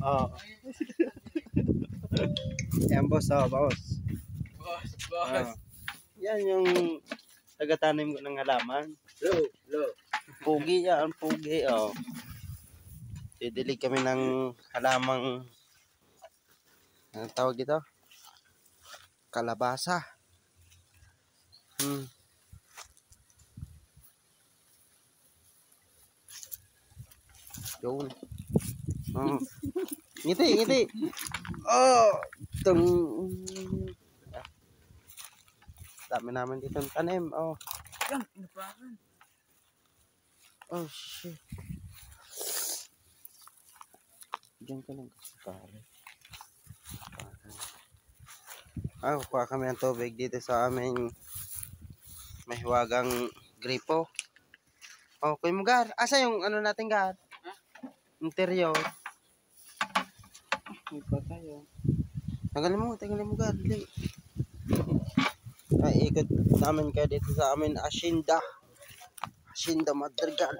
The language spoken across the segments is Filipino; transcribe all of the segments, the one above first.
Oh. Yan boss, oh, boss. Boss. Yan yung tagatanim ko ng halaman. Lo. Pugi yan, pugi, oh. Didilig kami ng halamang, anong tawag dito? Kalabasa. Yun. Oh. Ngiti. Oh, itong dami namin dito ng tanim. Oh. Yan, inapakan. Oh, shit. Diyan ka lang kasi pare. Kuha kami ng tubig dito sa aming mahiwagang gripo. Oh, Kuya Mugar. Asa yung ano natin, Gar? Interior. May pa tayo. Tanggalin mo, Gar. Dili. Ay, ikot namin kayo dito sa amin Hacienda Madrigal.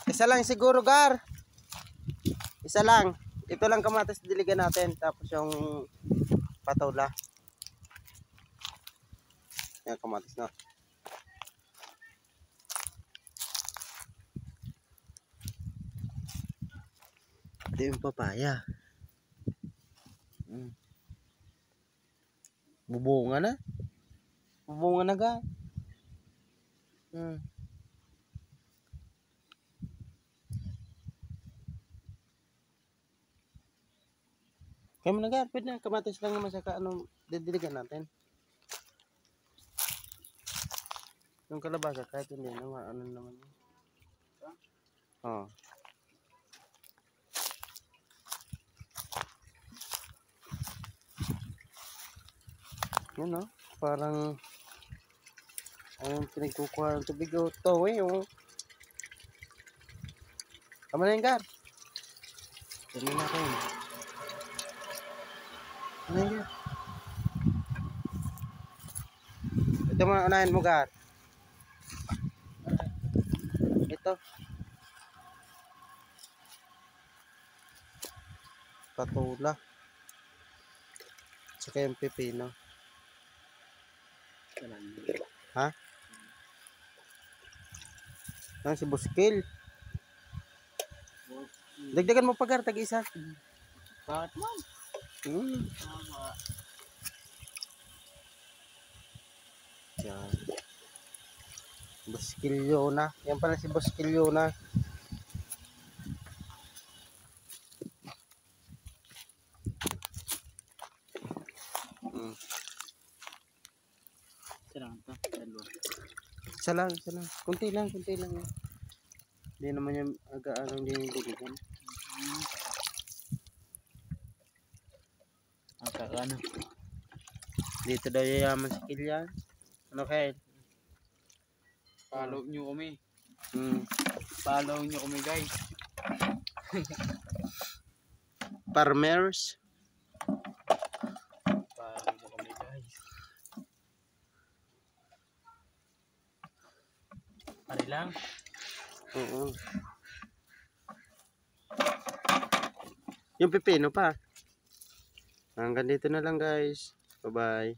Isa lang siguro, Gar. Isa lang. Ito lang kamatis diligan natin. Tapos yung patola. Yan kamatis na. Ito yung papaya. Bubunga na. Bubunga na, Gar. Kaya mo na, Gar. Pwede na. Kamatis lang naman sa ano, didiligan natin. Yung kalabasa, kahit hindi naman, ano naman yun. Oh. Yun, no? Parang, ayun, pinagkukuha ng tubig. Oh, ito, oh. Tama na yun, Gar. Tama na natin. Ano yun? Ito mga unahin mo, Gar. Ito. Patula. Saka yung pipino. Ha? Ano si Buskil? Dagdagan mo pa, Gar, tag-isa. Bakit man? Yan. Buskilyo na. Yan pala si Buskilyo na. Isa lang. Kunti lang. Hindi naman yung aga-arang dinidigan. Ano? Dito daw yayaman si Kilian. Ano kaya? Follow nyo kami. Follow nyo kami, guys. Farmers. Follow nyo kami, guys. Pari lang? Oo. Yung pipino pa. Hanggang dito na lang, guys. Bye-bye.